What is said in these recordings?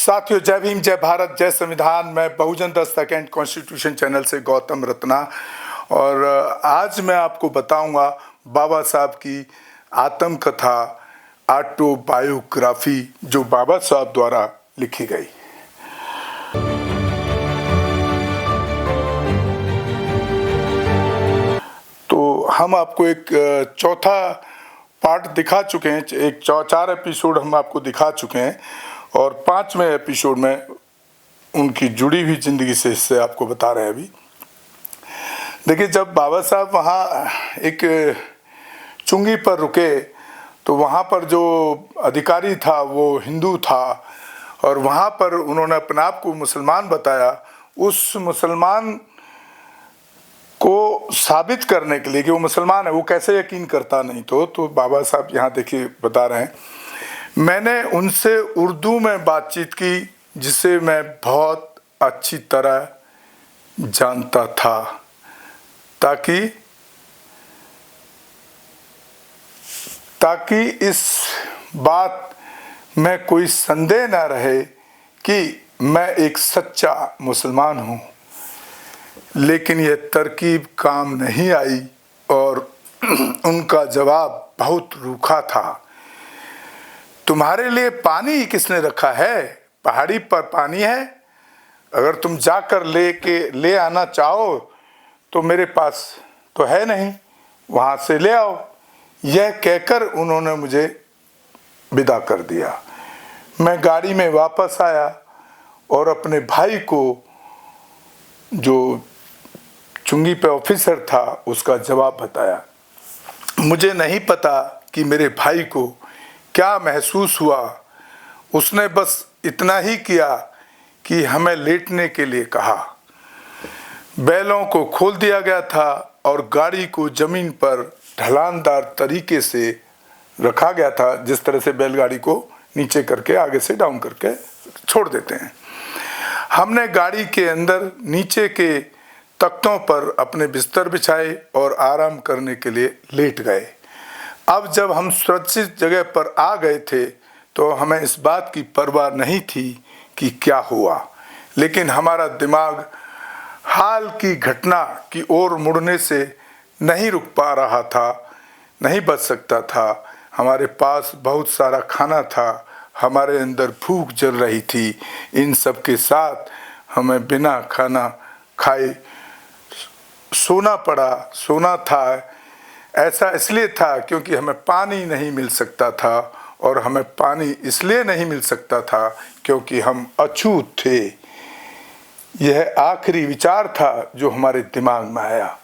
साथियों, जय भीम, जय भारत, जय संविधान। मैं बहुजन दस्तक एंड कॉन्स्टिट्यूशन चैनल से गौतम रत्ना, और आज मैं आपको बताऊंगा बाबा साहब की आत्मकथा, ऑटोबायोग्राफी, जो बाबा साहब द्वारा लिखी गई। तो हम आपको एक चौथा पार्ट दिखा चुके हैं, एक 4 एपिसोड हम आपको दिखा चुके हैं, और 5वें एपिसोड में उनकी जुड़ी हुई जिंदगी से हिस्से आपको बता रहे हैं। अभी देखिए, जब बाबा साहब वहाँ एक चुंगी पर रुके तो वहाँ पर जो अधिकारी था वो हिंदू था, और वहाँ पर उन्होंने अपने आप को मुसलमान बताया। उस मुसलमान को साबित करने के लिए कि वो मुसलमान है, वो कैसे यकीन करता नहीं तो बाबा साहब यहाँ देखिए बता रहे हैं, मैंने उनसे उर्दू में बातचीत की जिसे मैं बहुत अच्छी तरह जानता था, ताकि इस बात में कोई संदेह न रहे कि मैं एक सच्चा मुसलमान हूँ। लेकिन यह तरकीब काम नहीं आई और उनका जवाब बहुत रूखा था। तुम्हारे लिए पानी किसने रखा है? पहाड़ी पर पानी है, अगर तुम जाकर ले आना चाहो तो मेरे पास तो है नहीं, वहाँ से ले आओ। यह कहकर उन्होंने मुझे विदा कर दिया। मैं गाड़ी में वापस आया और अपने भाई को, जो चुंगी पे ऑफिसर था, उसका जवाब बताया। मुझे नहीं पता कि मेरे भाई को क्या महसूस हुआ। उसने बस इतना ही किया कि हमें लेटने के लिए कहा। बैलों को खोल दिया गया था और गाड़ी को जमीन पर ढलानदार तरीके से रखा गया था, जिस तरह से बैलगाड़ी को नीचे करके आगे से डाउन करके छोड़ देते हैं। हमने गाड़ी के अंदर नीचे के तख्तों पर अपने बिस्तर बिछाए और आराम करने के लिए लेट गए। अब जब हम सुरक्षित जगह पर आ गए थे तो हमें इस बात की परवाह नहीं थी कि क्या हुआ, लेकिन हमारा दिमाग हाल की घटना की ओर मुड़ने से नहीं रुक पा रहा था, नहीं बच सकता था। हमारे पास बहुत सारा खाना था, हमारे अंदर भूख जल रही थी। इन सब के साथ हमें बिना खाना खाए सोना पड़ा। सोना था, ऐसा इसलिए था क्योंकि हमें पानी नहीं मिल सकता था, और हमें पानी इसलिए नहीं मिल सकता था क्योंकि हम अछूत थे। यह आखिरी विचार था जो हमारे दिमाग में आया।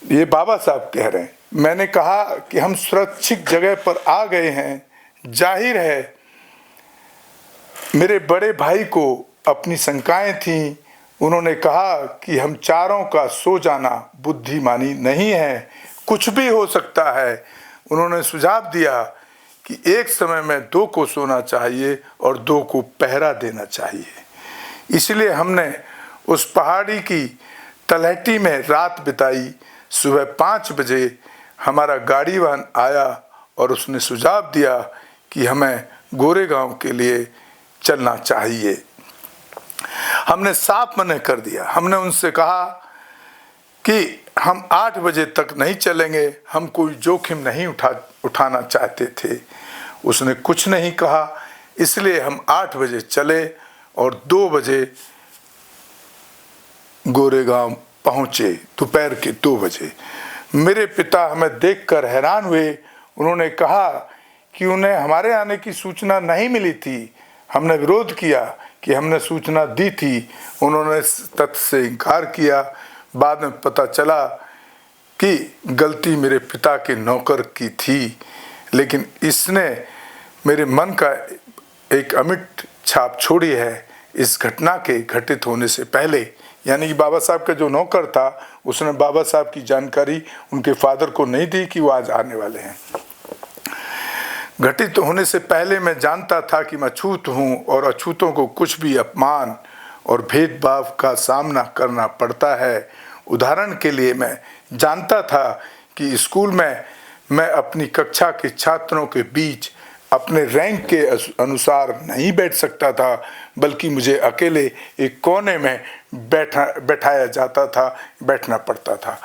ये बाबा साहब कह रहे हैं। मैंने कहा कि हम सुरक्षित जगह पर आ गए हैं। जाहिर है मेरे बड़े भाई को अपनी शंकाएं थीं। उन्होंने कहा कि हम चारों का सो जाना बुद्धिमानी नहीं है, कुछ भी हो सकता है। उन्होंने सुझाव दिया कि एक समय में 2 को सोना चाहिए और 2 को पहरा देना चाहिए। इसलिए हमने उस पहाड़ी की तलहटी में रात बिताई। सुबह 5 बजे हमारा गाड़ी वाहन आया और उसने सुझाव दिया कि हमें गोरेगांव के लिए चलना चाहिए। हमने साफ मना कर दिया। हमने उनसे कहा कि हम 8 बजे तक नहीं चलेंगे, हम कोई जोखिम नहीं उठाना चाहते थे। उसने कुछ नहीं कहा, इसलिए हम 8 बजे चले और 2 बजे गोरेगांव पहुंचे, दोपहर के 2 बजे। मेरे पिता हमें देखकर हैरान हुए। उन्होंने कहा कि उन्हें हमारे आने की सूचना नहीं मिली थी। हमने विरोध किया कि हमने सूचना दी थी। उन्होंने इस तथ्य से इनकार किया। बाद में पता चला कि गलती मेरे पिता के नौकर की थी, लेकिन इसने मेरे मन का एक अमिट छाप छोड़ी है इस घटना के घटित होने से पहले। यानी कि बाबा साहब का जो नौकर था, उसने बाबा साहब की जानकारी उनके फादर को नहीं दी कि वो आज आने वाले हैं। घटित होने से पहले मैं जानता था कि मैं अछूत हूँ और अछूतों को कुछ भी अपमान और भेदभाव का सामना करना पड़ता है। उदाहरण के लिए मैं जानता था कि स्कूल में मैं अपनी कक्षा के छात्रों के बीच अपने रैंक के अनुसार नहीं बैठ सकता था, बल्कि मुझे अकेले एक कोने में बैठाया जाता था, बैठना पड़ता था।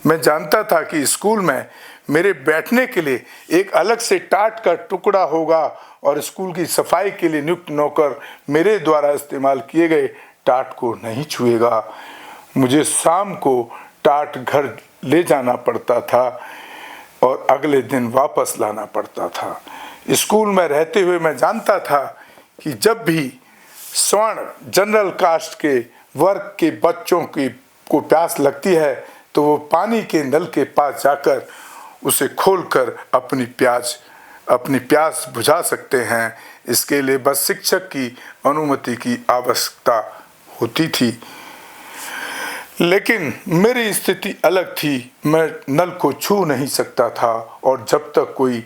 मैं जानता था कि स्कूल में मेरे बैठने के लिए एक अलग से टाट का टुकड़ा होगा और स्कूल की सफाई के लिए नियुक्त नौकर मेरे द्वारा इस्तेमाल किए गए टाट को नहीं छुएगा। मुझे शाम को टाट घर ले जाना पड़ता था और अगले दिन वापस लाना पड़ता था। स्कूल में रहते हुए मैं जानता था कि जब भी स्वर्ण जनरल कास्ट के वर्ग के बच्चों को प्यास लगती है तो वो पानी के नल के पास जाकर उसे खोलकर अपनी प्यास बुझा सकते हैं। इसके लिए बस शिक्षक की अनुमति की आवश्यकता होती थी। लेकिन मेरी स्थिति अलग थी। मैं नल को छू नहीं सकता था और जब तक कोई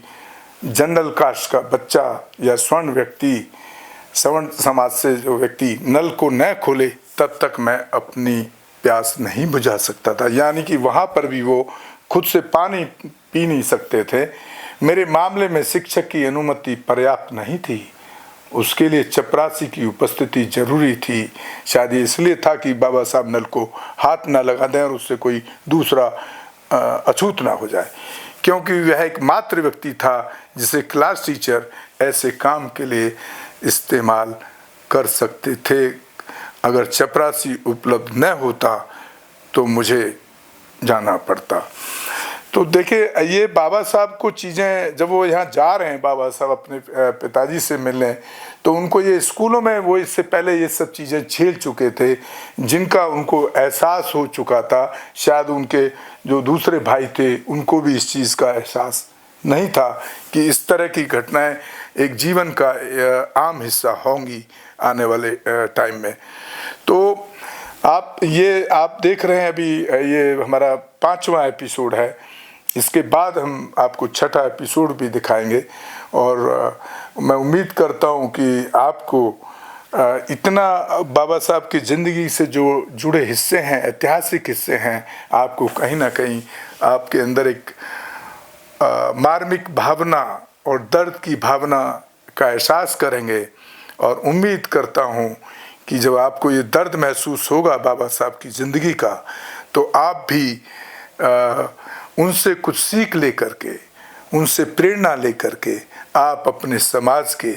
जनरल कास्ट का बच्चा या सवर्ण समाज से जो व्यक्ति नल को न खोले तब तक मैं अपनी प्यास नहीं बुझा सकता था। यानी कि वहाँ पर भी वो खुद से पानी पी नहीं सकते थे। मेरे मामले में शिक्षक की अनुमति पर्याप्त नहीं थी, उसके लिए चपरासी की उपस्थिति जरूरी थी। शायद इसलिए था कि बाबा साहब नल को हाथ ना लगा दें और उससे कोई दूसरा अछूत ना हो जाए, क्योंकि वह एक मात्र व्यक्ति था जिसे क्लास टीचर ऐसे काम के लिए इस्तेमाल कर सकते थे। अगर चपरासी उपलब्ध न होता तो मुझे जाना पड़ता। तो देखिए, ये बाबा साहब को चीज़ें जब वो यहाँ जा रहे हैं, बाबा साहब अपने पिताजी से मिलने, तो उनको ये स्कूलों में वो इससे पहले ये सब चीज़ें झेल चुके थे, जिनका उनको एहसास हो चुका था। शायद उनके जो दूसरे भाई थे उनको भी इस चीज़ का एहसास नहीं था कि इस तरह की घटनाएं एक जीवन का आम हिस्सा होंगी आने वाले टाइम में। तो आप देख रहे हैं अभी ये हमारा 5वां एपिसोड है। इसके बाद हम आपको 6ठा एपिसोड भी दिखाएंगे और मैं उम्मीद करता हूं कि आपको इतना बाबा साहब की ज़िंदगी से जो जुड़े हिस्से हैं, ऐतिहासिक हिस्से हैं, आपको कहीं ना कहीं आपके अंदर एक मार्मिक भावना और दर्द की भावना का एहसास करेंगे। और उम्मीद करता हूं कि जब आपको ये दर्द महसूस होगा बाबा साहब की ज़िंदगी का, तो आप भी उनसे कुछ सीख लेकर के, उनसे प्रेरणा लेकर के आप अपने समाज के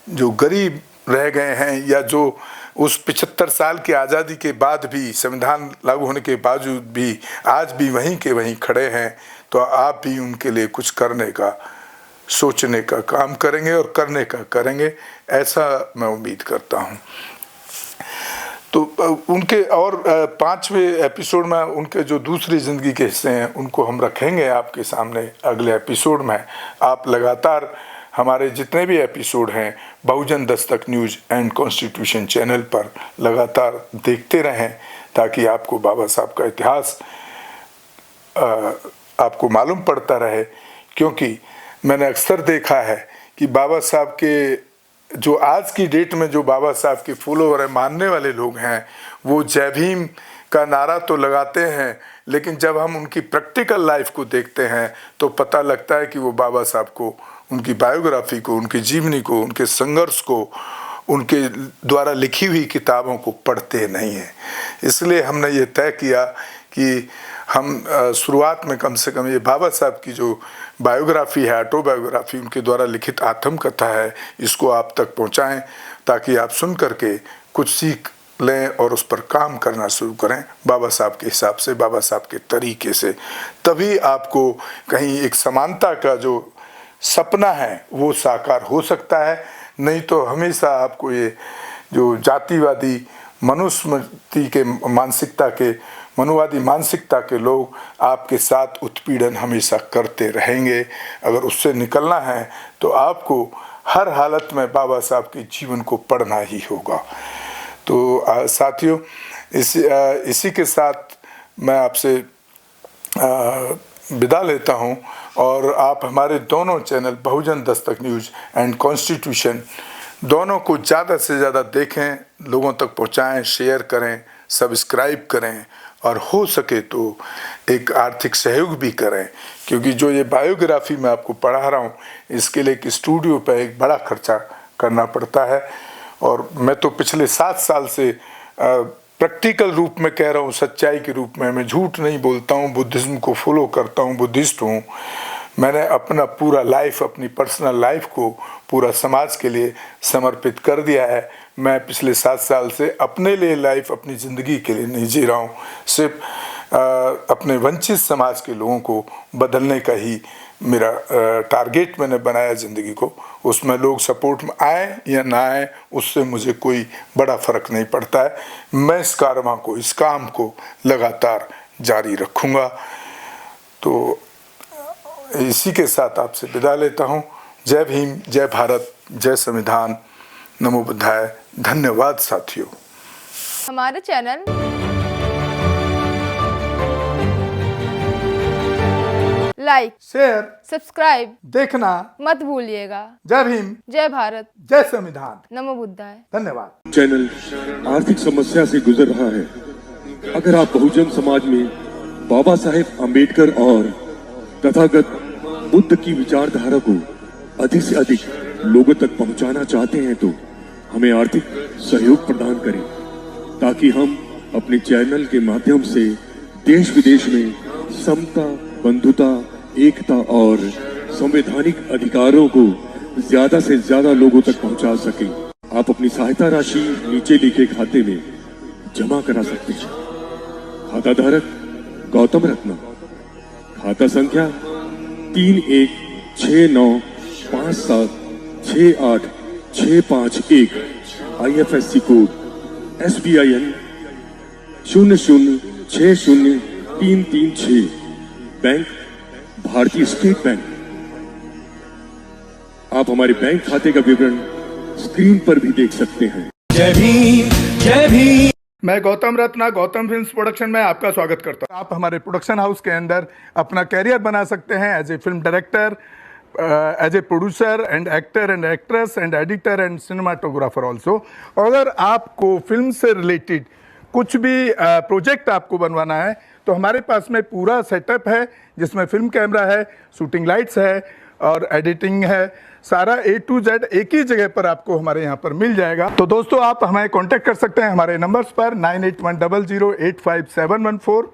जो गरीब रह गए हैं या जो उस 75 साल की आज़ादी के बाद भी, संविधान लागू होने के बावजूद भी आज भी वहीं के वहीं खड़े हैं, तो आप भी उनके लिए कुछ करने का, सोचने का काम करेंगे और करने का करेंगे, ऐसा मैं उम्मीद करता हूं। तो उनके और 5वें एपिसोड में उनके जो दूसरी ज़िंदगी के हिस्से हैं उनको हम रखेंगे आपके सामने अगले एपिसोड में। आप लगातार हमारे जितने भी एपिसोड हैं बहुजन Dastak news and constitution channel पर लगातार देखते रहें, ताकि आपको बाबा साहब का इतिहास आपको मालूम पड़ता रहे। क्योंकि मैंने अक्सर देखा है कि बाबा साहब के जो आज की डेट में जो बाबा साहब के फॉलोवर हैं, मानने वाले लोग हैं, वो जय भीम का नारा तो लगाते हैं, लेकिन जब हम उनकी प्रैक्टिकल लाइफ को देखते हैं तो पता लगता है कि वो बाबा साहब को, उनकी बायोग्राफी को, उनकी जीवनी को, उनके संघर्ष को, उनके द्वारा लिखी हुई किताबों को पढ़ते नहीं हैं। इसलिए हमने ये तय किया कि हम शुरुआत में कम से कम ये बाबा साहब की जो बायोग्राफी है, ऑटोबायोग्राफी, उनके द्वारा लिखित आत्मकथा है, इसको आप तक पहुंचाएं, ताकि आप सुन करके कुछ सीख लें और उस पर काम करना शुरू करें बाबा साहब के हिसाब से, बाबा साहब के तरीके से। तभी आपको कहीं एक समानता का जो सपना है वो साकार हो सकता है। नहीं तो हमेशा आपको ये जो जातिवादी मनुस्मृति के मनुवादी मानसिकता के लोग आपके साथ उत्पीड़न हमेशा करते रहेंगे। अगर उससे निकलना है तो आपको हर हालत में बाबा साहब के जीवन को पढ़ना ही होगा। तो साथियों, इसी के साथ मैं आपसे विदा लेता हूं और आप हमारे दोनों channel Bahujan Dastak news and constitution दोनों को ज़्यादा से ज़्यादा देखें, लोगों तक पहुंचाएं, शेयर करें, सब्सक्राइब करें और हो सके तो एक आर्थिक सहयोग भी करें, क्योंकि जो ये बायोग्राफी मैं आपको पढ़ा रहा हूँ इसके लिए एक स्टूडियो पे एक बड़ा खर्चा करना पड़ता है। और मैं तो पिछले 7 साल से प्रैक्टिकल रूप में कह रहा हूँ, सच्चाई के रूप में, मैं झूठ नहीं बोलता हूँ, बुद्धिज्म को फॉलो करता हूँ, बुद्धिस्ट हूँ। मैंने अपना पूरा लाइफ, अपनी पर्सनल लाइफ को पूरा समाज के लिए समर्पित कर दिया है। मैं पिछले 7 साल से अपने लिए लाइफ, अपनी ज़िंदगी के लिए नहीं जी रहा हूँ, सिर्फ अपने वंचित समाज के लोगों को बदलने का ही मेरा टारगेट मैंने बनाया ज़िंदगी को। उसमें लोग सपोर्ट में आए या ना आए उससे मुझे कोई बड़ा फ़र्क नहीं पड़ता है। मैं इस कारवां को, इस काम को लगातार जारी रखूँगा। तो इसी के साथ आपसे विदा लेता हूँ। जय भीम, जय भारत, जय संविधान, नमो बुद्धाय। धन्यवाद साथियों। हमारे चैनल लाइक, शेयर, सब्सक्राइब देखना मत भूलिएगा। जय भीम, जय भारत, जय संविधान, नमो बुद्धाय। धन्यवाद। चैनल आर्थिक समस्या से गुजर रहा है। अगर आप बहुजन समाज में बाबा साहेब आम्बेडकर और तथागत बुद्ध की विचारधारा को अधिक से अधिक लोगों तक पहुंचाना चाहते हैं तो हमें आर्थिक सहयोग प्रदान करें, ताकि हम अपने चैनल के माध्यम से देश विदेश में समता, बंधुता, एकता और संवैधानिक अधिकारों को ज्यादा से ज्यादा लोगों तक पहुंचा सकें। आप अपनी सहायता राशि नीचे लिखे खाते में जमा करा सकते हैं। खाता धारक गौतम रत्ना, खाता संख्या 3169576865 IFSC कोड SBIN 0060336, बैंक भारतीय स्टेट बैंक। आप हमारे बैंक खाते का विवरण स्क्रीन पर भी देख सकते हैं। जय भीम, जय भीम। मैं गौतम रत्ना, गौतम फिल्म्स प्रोडक्शन में आपका स्वागत करता हूं। आप हमारे प्रोडक्शन हाउस के अंदर अपना कैरियर बना सकते हैं as a film director, as a producer and actor and actress and editor and cinematographer also. अगर आपको फिल्म से रिलेटेड कुछ भी प्रोजेक्ट आपको बनवाना है तो हमारे पास में पूरा सेटअप है, जिसमें फिल्म कैमरा है, शूटिंग लाइट्स है और एडिटिंग है। सारा A to Z एक ही जगह पर आपको हमारे यहाँ पर मिल जाएगा। तो दोस्तों आप हमें कांटेक्ट कर सकते हैं हमारे नंबर्स पर 9810085714।